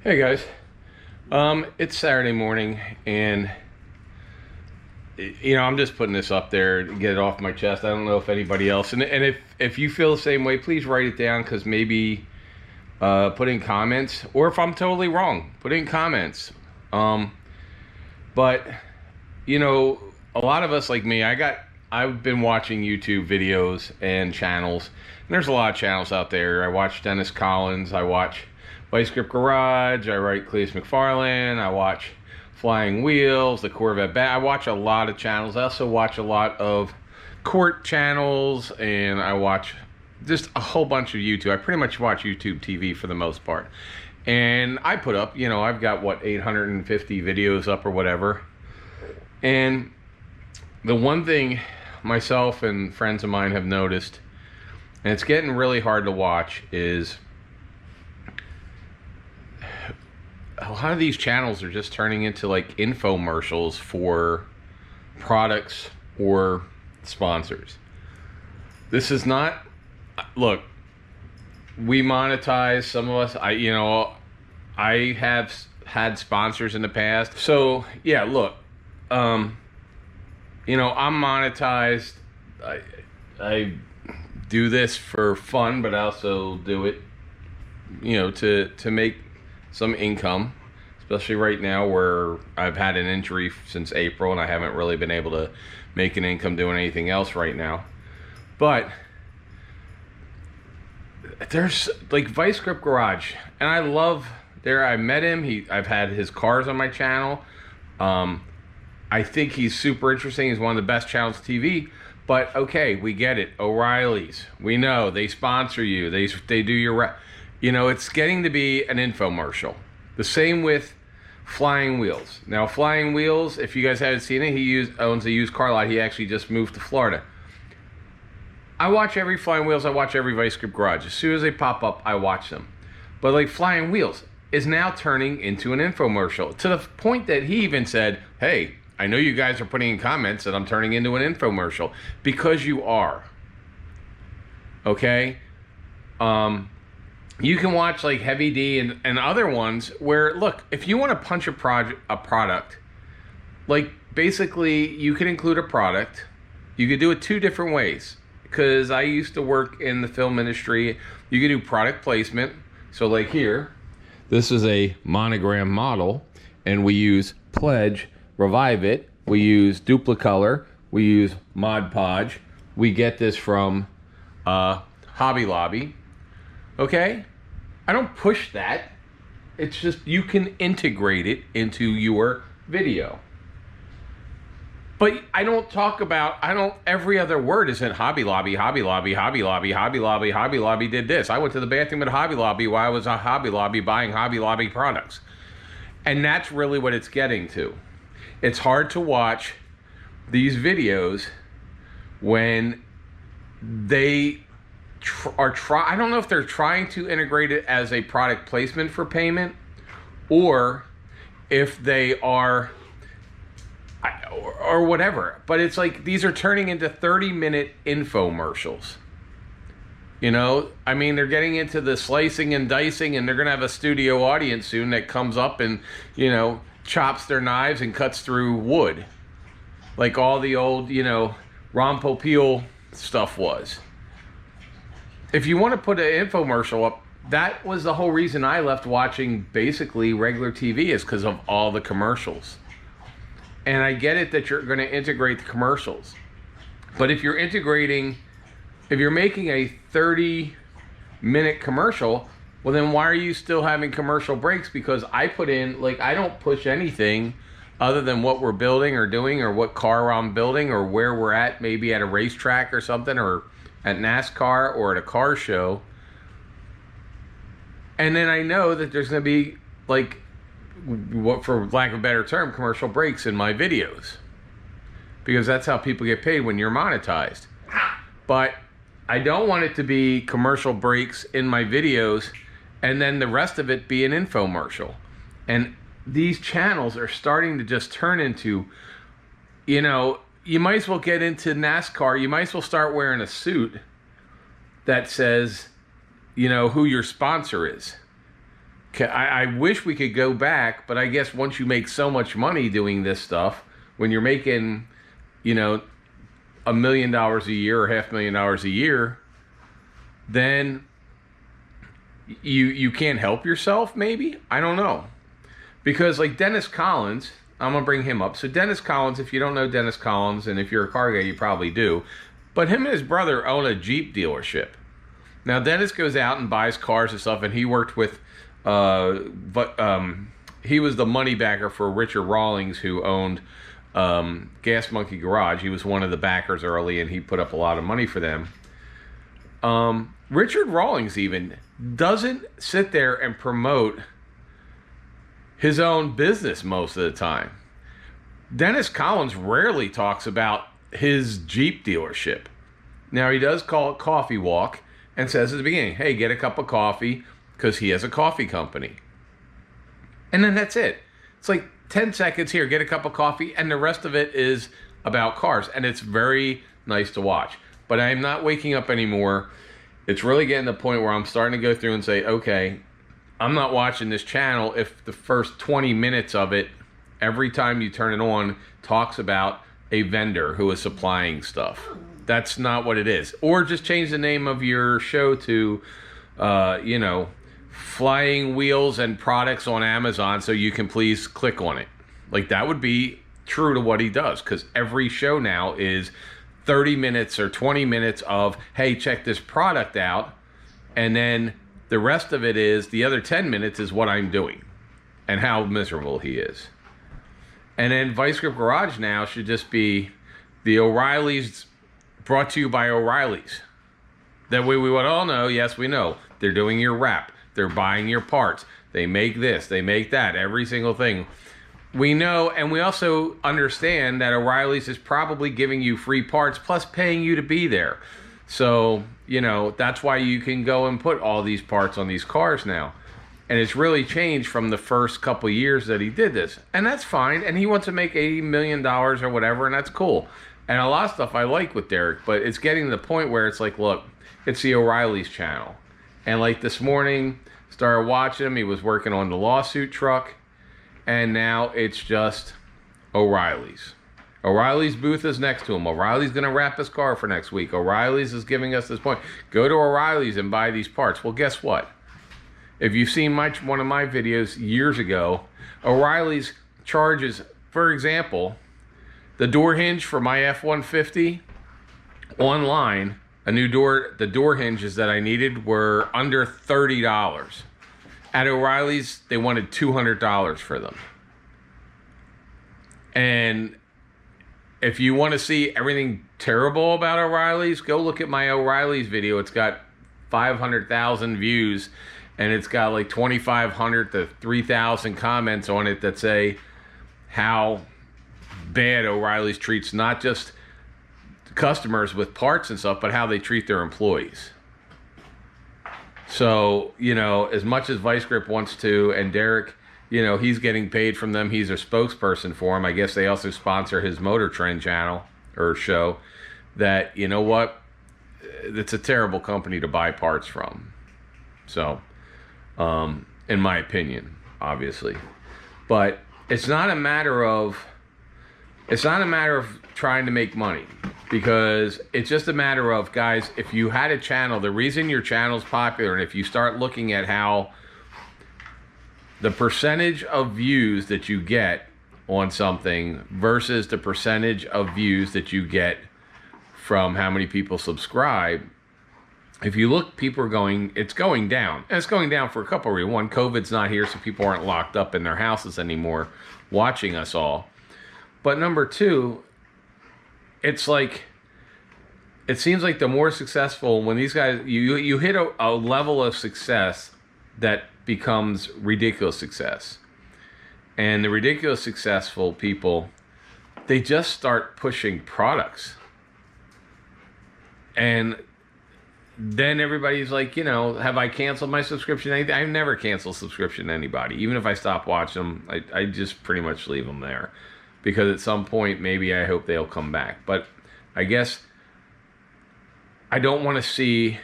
Hey guys, it's Saturday morning, and I'm just putting this up there to get it off my chest. I don't know if anybody else, and if you feel the same way, please write it down, because maybe put in comments, or if I'm totally wrong, put in comments. But a lot of us like me, I've been watching YouTube videos and channels, and there's a lot of channels out there. I watch Dennis Collins, I watch Vice Grip Garage, I write Cleus McFarlane, I watch Flying Wheels, the Corvette Bat. I watch a lot of channels. I also watch a lot of court channels, and I watch just a whole bunch of YouTube. I pretty much watch YouTube TV for the most part. And I put up, I've got, 850 videos up or whatever. And the one thing myself and friends of mine have noticed, and it's getting really hard to watch, is a lot of these channels are just turning into like infomercials for products or sponsors. This is not, look, we monetize, some of us, I have had sponsors in the past. So yeah, look, I'm monetized. I do this for fun, but I also do it, to make some income, especially right now where I've had an injury since April and I haven't really been able to make an income doing anything else right now. But there's like Vice Grip Garage, and I love I met him. I've had his cars on my channel. I think he's super interesting. He's one of the best channels on TV. But okay, we get it. O'Reilly's, we know they sponsor you. They do your, it's getting to be an infomercial. The same with Flying Wheels. Now, Flying Wheels, if you guys haven't seen it, he owns a used car lot. He actually just moved to Florida. I watch every Flying Wheels. I watch every Vice Grip Garage. As soon as they pop up, I watch them. But like Flying Wheels is now turning into an infomercial, to the point that he even said, hey, I know you guys are putting in comments that I'm turning into an infomercial, because you are. Okay? You can watch like Heavy D and other ones where, look, if you want to punch a product, like basically you can include a product. You could do it two different ways, because I used to work in the film industry. You could do product placement. So like here, this is a monogram model, and we use Pledge, Revive It, we use Duplicolor, we use Mod Podge. We get this from Hobby Lobby. Okay? I don't push that. It's just you can integrate it into your video. But I don't talk about, every other word isn't Hobby Lobby, Hobby Lobby, Hobby Lobby, Hobby Lobby, Hobby Lobby did this. I went to the bathroom at Hobby Lobby while I was at Hobby Lobby buying Hobby Lobby products. And that's really what it's getting to. It's hard to watch these videos when they I don't know if they're trying to integrate it as a product placement for payment, or if they are, or whatever. But it's like these are turning into 30-minute infomercials. They're getting into the slicing and dicing, and they're going to have a studio audience soon that comes up and, chops their knives and cuts through wood. Like all the old, Ron Popeil stuff was. If you want to put an infomercial up, that was the whole reason I left watching basically regular TV, is because of all the commercials. And I get it that you're going to integrate the commercials. But if you're making a 30-minute commercial, well then why are you still having commercial breaks? Because I put in, I don't push anything other than what we're building or doing, or what car I'm building, or where we're at, maybe at a racetrack or something, or at NASCAR or at a car show. And then I know that there's going to be, what, for lack of a better term, commercial breaks in my videos, because that's how people get paid when you're monetized. But I don't want it to be commercial breaks in my videos and then the rest of it be an infomercial. And these channels are starting to just turn into, you might as well get into NASCAR. You might as well start wearing a suit that says, who your sponsor is. I wish we could go back, but I guess once you make so much money doing this stuff, when you're making, you know, $1 million a year or $500,000 a year, then you can't help yourself, maybe? I don't know. Because like Dennis Collins, I'm going to bring him up. So Dennis Collins, if you don't know Dennis Collins, and if you're a car guy, you probably do, but him and his brother own a Jeep dealership. Now, Dennis goes out and buys cars and stuff, and he worked with, he was the money backer for Richard Rawlings, who owned Gas Monkey Garage. He was one of the backers early, and he put up a lot of money for them. Richard Rawlings even doesn't sit there and promote his own business most of the time. Dennis Collins rarely talks about his Jeep dealership. Now, he does call it Coffee Walk and says at the beginning, hey, get a cup of coffee, because he has a coffee company. And then that's it. It's like 10 seconds here, get a cup of coffee, and the rest of it is about cars. And it's very nice to watch. But I'm not waking up anymore. It's really getting to the point where I'm starting to go through and say, okay, I'm not watching this channel if the first 20 minutes of it, every time you turn it on, talks about a vendor who is supplying stuff. That's not what it is. Or just change the name of your show to, you know, Flying Wheels and Products on Amazon, so you can please click on it. Like, that would be true to what he does, because every show now is 30 minutes or 20 minutes of, hey, check this product out, and then the rest of it is, the other 10 minutes is what I'm doing and how miserable he is. And then Vice Grip Garage now should just be the O'Reilly's, brought to you by O'Reilly's. That way we would all know, yes, we know, they're doing your wrap, they're buying your parts, they make this, they make that, every single thing. We know, and we also understand that O'Reilly's is probably giving you free parts plus paying you to be there. So, you know, that's why you can go and put all these parts on these cars now. And it's really changed from the first couple years that he did this. And that's fine. And he wants to make $80 million or whatever, and that's cool. And a lot of stuff I like with Derek, but it's getting to the point where it's like, look, it's the O'Reilly's channel. And like this morning, started watching him. He was working on the lawsuit truck. And now it's just O'Reilly's. O'Reilly's booth is next to him. O'Reilly's going to wrap his car for next week. O'Reilly's is giving us this point. Go to O'Reilly's and buy these parts. Well, guess what? If you've seen one of my videos years ago, O'Reilly's charges, for example, the door hinge for my F-150 online, the door hinges that I needed were under $30. At O'Reilly's, they wanted $200 for them. And if you want to see everything terrible about O'Reilly's, go look at my O'Reilly's video. It's got 500,000 views, and it's got like 2,500 to 3,000 comments on it that say how bad O'Reilly's treats not just customers with parts and stuff, but how they treat their employees. So, you know, as much as Vice Grip wants to, and Derek, you know, he's getting paid from them. He's a spokesperson for him. I guess they also sponsor his Motor Trend channel or show. That, you know what, it's a terrible company to buy parts from. So, in my opinion, obviously. But it's not a matter of trying to make money. Because it's just a matter of, guys, if you had a channel, the reason your channel's popular, and if you start looking at how the percentage of views that you get on something versus the percentage of views that you get from how many people subscribe, if you look, people are going, it's going down. And it's going down for a couple of reasons. One, COVID's not here, so people aren't locked up in their houses anymore watching us all. But number two, it's like, it seems like the more successful, when these guys, you hit a level of success that becomes ridiculous success. And the ridiculous successful people, they just start pushing products. And then everybody's like, you know, have I canceled my subscription? I never cancel subscription to anybody. Even if I stop watching them, I just pretty much leave them there. Because at some point, maybe I hope they'll come back. But I guess I don't want to see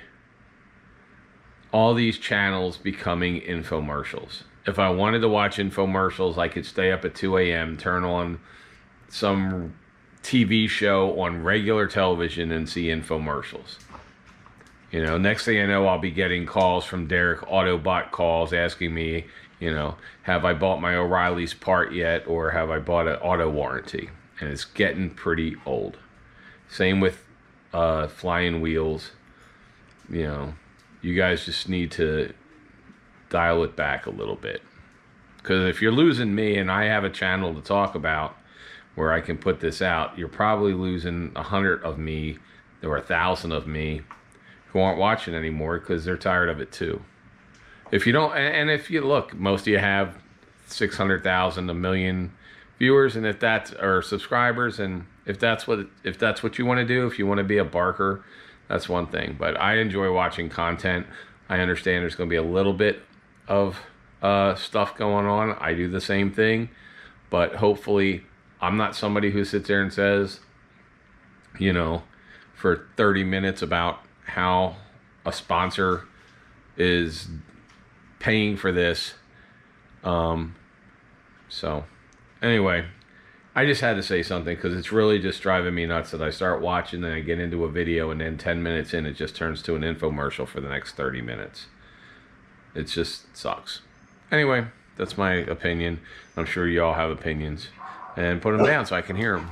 all these channels becoming infomercials. If I wanted to watch infomercials, I could stay up at 2 a.m., turn on some TV show on regular television and see infomercials. You know, next thing I know, I'll be getting calls from Derek, Autobot calls, asking me, you know, have I bought my O'Reilly's part yet, or have I bought an auto warranty? And it's getting pretty old. Same with flying wheels. You know, you guys just need to dial it back a little bit. Because if you're losing me and I have a channel to talk about where I can put this out, you're probably losing 100 of me or 1,000 of me who aren't watching anymore because they're tired of it too. If you don't, and if you look, most of you have 600,000, a million viewers, and if that's or subscribers, and if that's what you want to do, if you want to be a barker, that's one thing. But I enjoy watching content. I understand there's going to be a little bit of stuff going on. I do the same thing, but hopefully I'm not somebody who sits there and says, you know, for 30 minutes about how a sponsor is paying for this. So anyway, I just had to say something because it's really just driving me nuts that I start watching and I get into a video and then 10 minutes in it just turns to an infomercial for the next 30 minutes. It just sucks. Anyway, that's my opinion. I'm sure you all have opinions. And put them down so I can hear them.